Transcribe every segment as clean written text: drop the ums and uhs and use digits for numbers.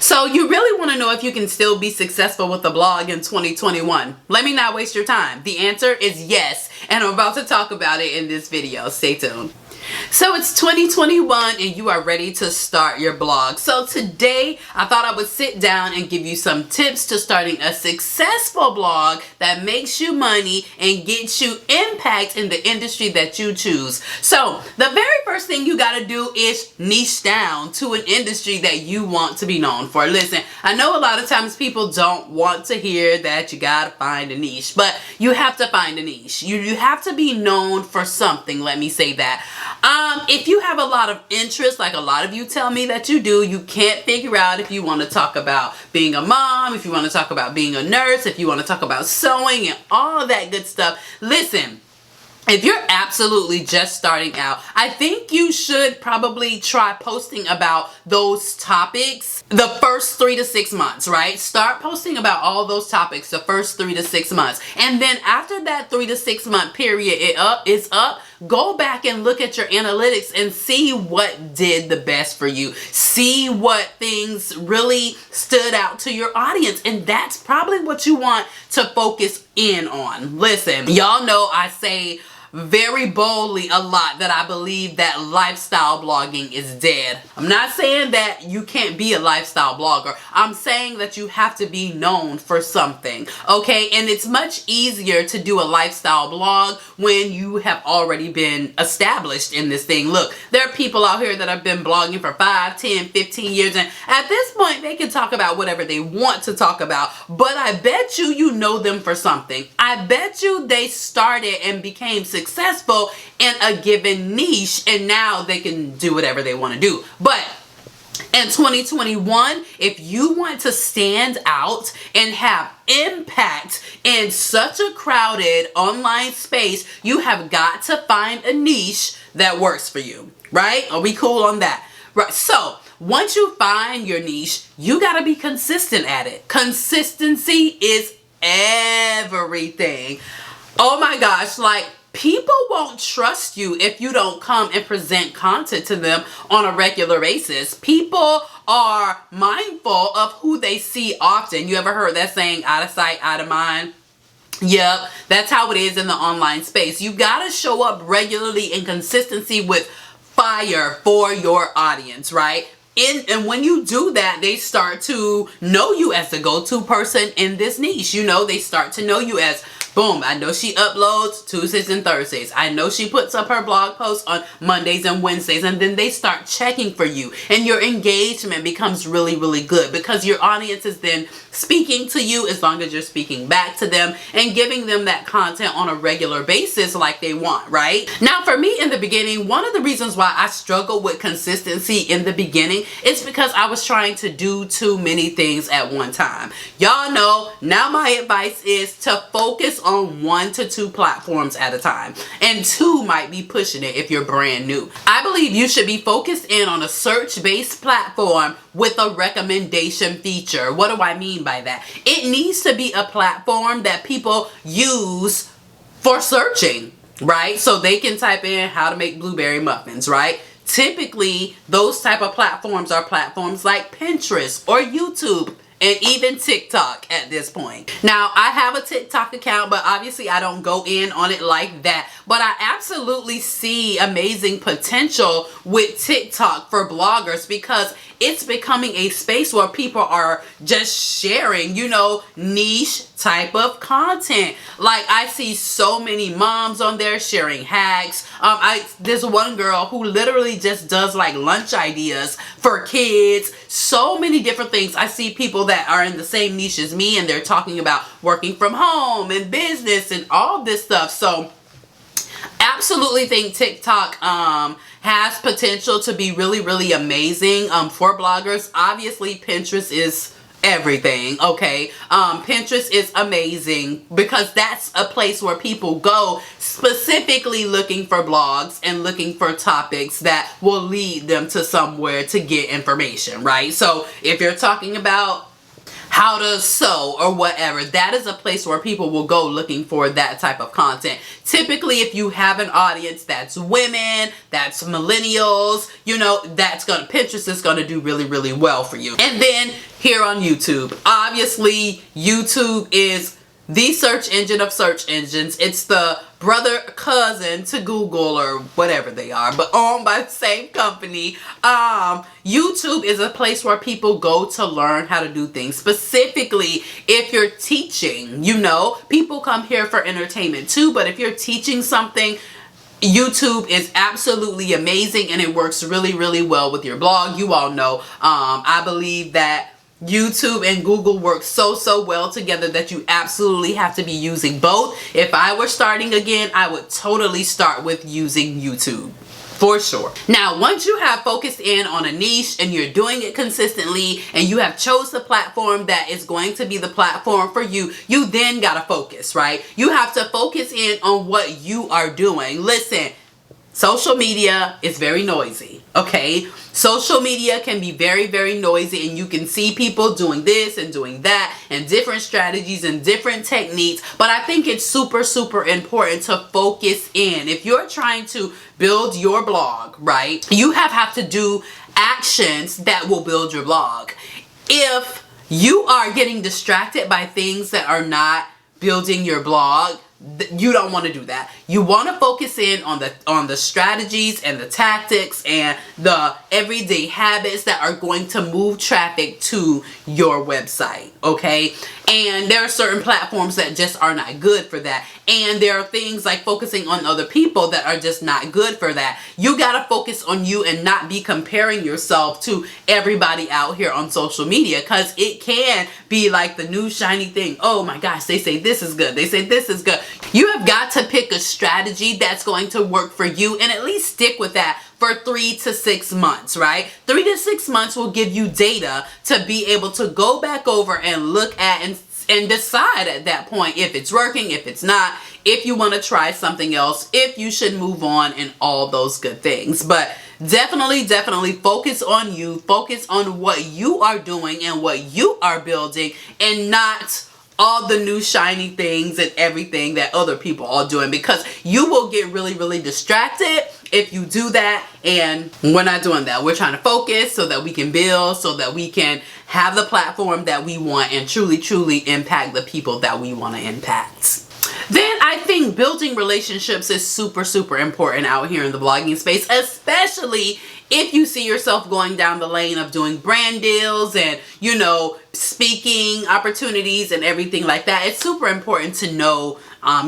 So you really want to know if you can still be successful with a blog in 2021. Let me not waste your time. The answer is yes, and I'm about to talk about it in this video. Stay tuned. So it's 2021 and you are ready to start your blog. So today I thought I would sit down and give you some tips to starting a successful blog that makes you money and gets you impact in the industry that you choose. So the very first thing you got to do is niche down to an industry that you want to be known for. Listen, I know a lot of times people don't want to hear that you got to find a niche, but you have to find a niche. You have to be known for something, let me say that. If you have a lot of interest, like a lot of you tell me that you do, you can't figure out if you want to talk about being a mom, if you want to talk about being a nurse, if you want to talk about sewing and all that good stuff. Listen, if you're absolutely just starting out, I think you should probably try posting about those topics the first 3 to 6 months, right? Start posting about all those topics the first 3 to 6 months. And then after that 3 to 6 month period is up, go back and look at your analytics and see what did the best for you. See what things really stood out to your audience. And that's probably what you want to focus in on. Listen, y'all know I say very boldly a lot that I believe that lifestyle blogging is dead. I'm not saying that you can't be a lifestyle blogger. I'm saying that you have to be known for something, okay? And it's much easier to do a lifestyle blog when you have already been established in this thing. Look, there are people out here that have been blogging for 5, 10, 15 years, and at this point they can talk about whatever they want to talk about, but I bet you know them for something. I bet you they started and became successful in a given niche and now they can do whatever they want to do. But in 2021, if you want to stand out and have impact in such a crowded online space, you have got to find a niche that works for you, right? Are we cool on that? Right. So once you find your niche, you got to be consistent at it. Consistency is everything. Oh my gosh, like, people won't trust you if you don't come and present content to them on a regular basis. People are mindful of who they see often. You ever heard that saying, out of sight, out of mind? Yep, that's how it is in the online space. You gotta show up regularly in consistency with fire for your audience, right? And when you do that, they start to know you as the go-to person in this niche. You know, they start to know you as, boom, I know she uploads Tuesdays and Thursdays. I know she puts up her blog posts on Mondays and Wednesdays. And then they start checking for you. And your engagement becomes really, really good because your audience is then speaking to you as long as you're speaking back to them and giving them that content on a regular basis like they want, right? Now, for me in the beginning, one of the reasons why I struggled with consistency in the beginning is because I was trying to do too many things at one time. Y'all know, now my advice is to focus on 1 to 2 platforms at a time. And 2 might be pushing it if you're brand new. I believe you should be focused in on a search-based platform with a recommendation feature. What do I mean by that? It needs to be a platform that people use for searching, right? So they can type in how to make blueberry muffins, right? Typically, those type of platforms are platforms like Pinterest or YouTube and even TikTok at this point. Now, I have a TikTok account, but obviously I don't go in on it like that. But I absolutely see amazing potential with TikTok for bloggers because it's becoming a space where people are just sharing, you know, niche type of content. Like, I see so many moms on there sharing hacks. There's one girl who literally just does like lunch ideas for kids. So many different things. I see people that are in the same niche as me and they're talking about working from home and business and all this stuff. So absolutely think TikTok has potential to be really, really amazing for bloggers. Obviously, Pinterest is everything, okay? Pinterest is amazing because that's a place where people go specifically looking for blogs and looking for topics that will lead them to somewhere to get information, right? So if you're talking about how to sew or whatever. That is a place where people will go looking for that type of content. Typically, if you have an audience that's women, that's millennials, you know, Pinterest is gonna do really, really well for you. And then here on YouTube, obviously YouTube is the search engine of search engines. It's the brother cousin to Google or whatever they are, but owned by the same company. YouTube is a place where people go to learn how to do things. Specifically, if you're teaching, you know, people come here for entertainment too, but if you're teaching something, YouTube is absolutely amazing, and it works really, really well with your blog. You all know, I believe that YouTube and Google work so well together that you absolutely have to be using both. If I were starting again, I would totally start with using YouTube. For sure. Now, once you have focused in on a niche and you're doing it consistently and you have chose the platform that is going to be the platform for you, you then gotta focus, right? You have to focus in on what you are doing. Listen, social media is very noisy, okay? Social media can be very, very noisy, and you can see people doing this and doing that and different strategies and different techniques. But I think it's super, super important to focus in. If you're trying to build your blog, right, you have to do actions that will build your blog. If you are getting distracted by things that are not building your blog, you don't want to do that. You want to focus in on the strategies and the tactics and the everyday habits that are going to move traffic to your website, okay? And there are certain platforms that just are not good for that. And there are things like focusing on other people that are just not good for that. You got to focus on you and not be comparing yourself to everybody out here on social media, because it can be like the new shiny thing. Oh my gosh, they say this is good. They say this is good. You have got to pick a strategy that's going to work for you and at least stick with that for 3 to 6 months, right? 3 to 6 months will give you data to be able to go back over and look at and decide at that point if it's working, if it's not, if you want to try something else, if you should move on, and all those good things. But definitely focus on you, focus on what you are doing and what you are building, and not all the new shiny things and everything that other people are doing, because you will get really, really distracted if you do that. And we're not doing that. We're trying to focus so that we can build, so that we can have the platform that we want and truly impact the people that we want to impact. Then I think building relationships is super important out here in the blogging space, especially if you see yourself going down the lane of doing brand deals and, you know, speaking opportunities and everything like that. It's super important to know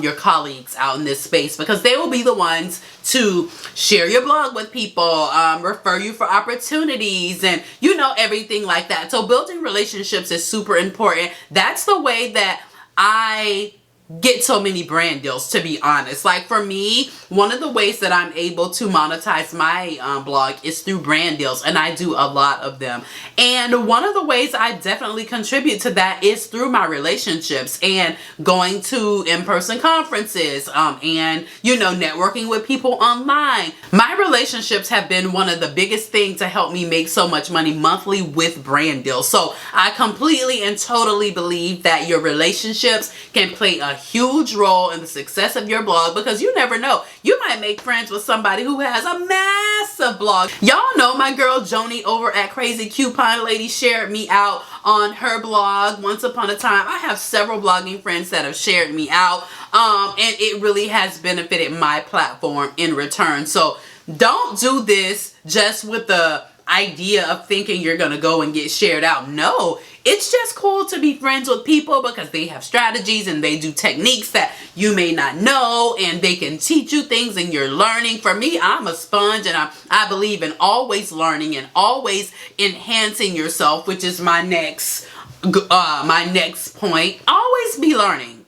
your colleagues out in this space, because they will be the ones to share your blog with people, refer you for opportunities, and, you know, everything like that. So building relationships is super important. That's the way that I get so many brand deals, to be honest. Like for me, one of the ways that I'm able to monetize my blog is through brand deals, and I do a lot of them. And one of the ways I definitely contribute to that is through my relationships and going to in-person conferences and, you know, networking with people online. My relationships have been one of the biggest things to help me make so much money monthly with brand deals. So I completely and totally believe that your relationships can play a huge role in the success of your blog, because you never know. You might make friends with somebody who has a massive blog. Y'all know my girl Joni over at Crazy Coupon Lady shared me out on her blog once upon a time. I have several blogging friends that have shared me out, and it really has benefited my platform in return. So don't do this just with the idea of thinking you're gonna go and get shared out. No, it's just cool to be friends with people because they have strategies and they do techniques that you may not know, and they can teach you things and you're learning. For me, I'm a sponge, and I believe in always learning and always enhancing yourself, which is my next point. Always be learning.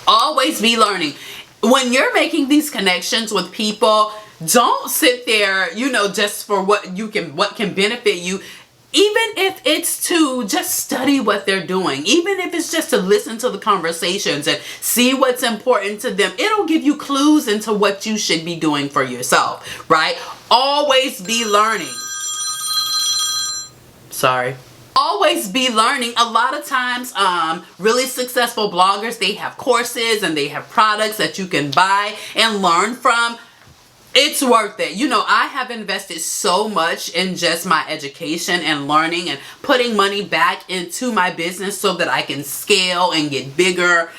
Always be learning. When you're making these connections with people, don't sit there, you know, just for what can benefit you. Even if it's to just study what they're doing, even if it's just to listen to the conversations and see what's important to them, it'll give you clues into what you should be doing for yourself, right? Always be learning. Sorry. Always be learning. A lot of times, really successful bloggers, they have courses and they have products that you can buy and learn from. It's worth it. You know, I have invested so much in just my education and learning and putting money back into my business so that I can scale and get bigger.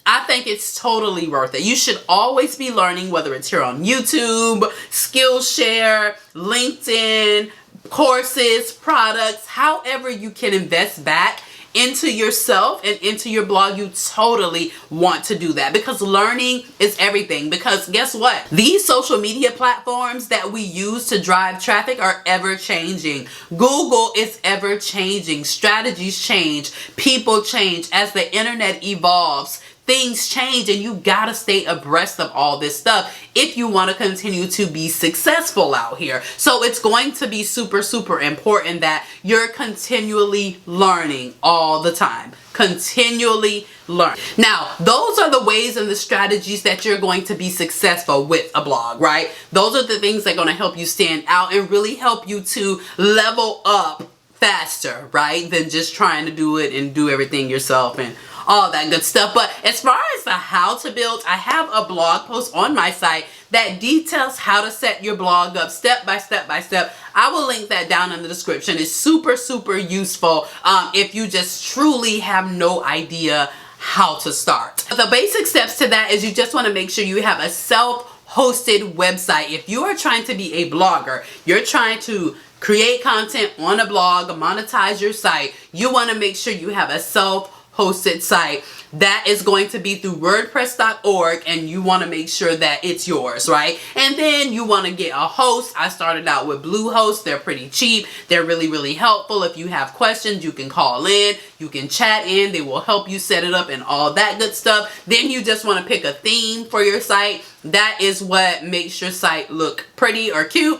I think it's totally worth it. You should always be learning, whether it's here on YouTube, Skillshare, LinkedIn, courses, products, however you can invest back into yourself and into your blog. You totally want to do that, because learning is everything. Because guess what? These social media platforms that we use to drive traffic are ever changing. Google is ever changing. Strategies change. People change. As the internet evolves, things change, and you gotta stay abreast of all this stuff if you want to continue to be successful out here. So it's going to be super, super important that you're continually learning all the time. Continually learn. Now, those are the ways and the strategies that you're going to be successful with a blog, right? Those are the things that are going to help you stand out and really help you to level up faster, right? Than just trying to do it and do everything yourself and all that good stuff. But as far as the how to build, I have a blog post on my site that details how to set your blog up step by step by step. I will link that down in the description. It's super, super useful if you just truly have no idea how to start. The basic steps to that is you just want to make sure you have a self-hosted website. If you are trying to be a blogger, you're trying to create content on a blog, monetize your site, you want to make sure you have a self-hosted site that is going to be through wordpress.org, and you want to make sure that it's yours, right? And then you want to get a host. I started out with Bluehost. They're pretty cheap. They're really, really helpful. If you have questions, you can call in, you can chat in, they will help you set it up and all that good stuff. Then you just want to pick a theme for your site. That is what makes your site look pretty or cute.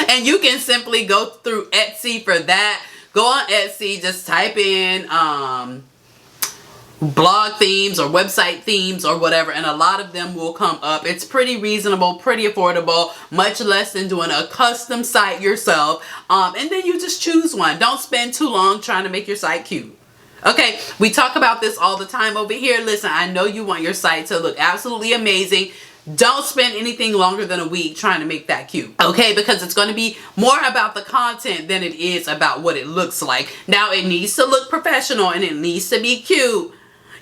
And you can simply go through Etsy for that. Go on Etsy, just type in blog themes or website themes or whatever, and a lot of them will come up. It's pretty reasonable, pretty affordable, much less than doing a custom site yourself. And then you just choose one. Don't spend too long trying to make your site cute. Okay, we talk about this all the time over here. Listen, I know you want your site to look absolutely amazing. Don't spend anything longer than a week trying to make that cute, okay? Because it's going to be more about the content than it is about what it looks like. Now, it needs to look professional and it needs to be cute,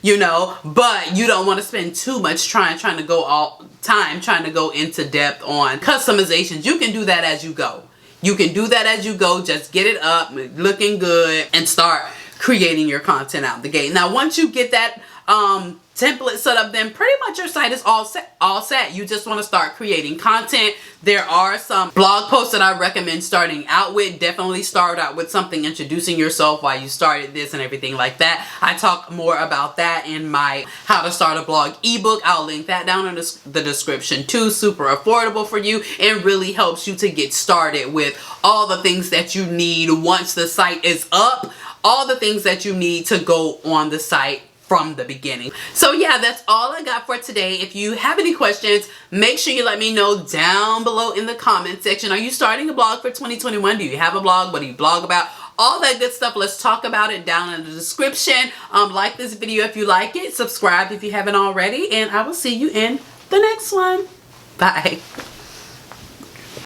you know, but you don't want to spend too much trying to go into depth on customizations. You can do that as you go. You can do that as you go. Just get it up, looking good, and start creating your content out the gate. Now, once you get that template set up, then pretty much your site is all set. You just want to start creating content. There are some blog posts that I recommend starting out with. Definitely start out with something introducing yourself, why you started this and everything like that. I talk more about that in my How to Start a Blog ebook. I'll link that down in the description too. Super affordable for you and really helps you to get started with all the things that you need once the site is up. All the things that you need to go on the site from the beginning. So yeah, that's all I got for today. If you have any questions, make sure you let me know down below in the comment section. Are you starting a blog for 2021? Do you have a blog? What do you blog about? All that good stuff. Let's talk about it down in the description. Like this video if you like it. Subscribe if you haven't already. And I will see you in the next one. Bye.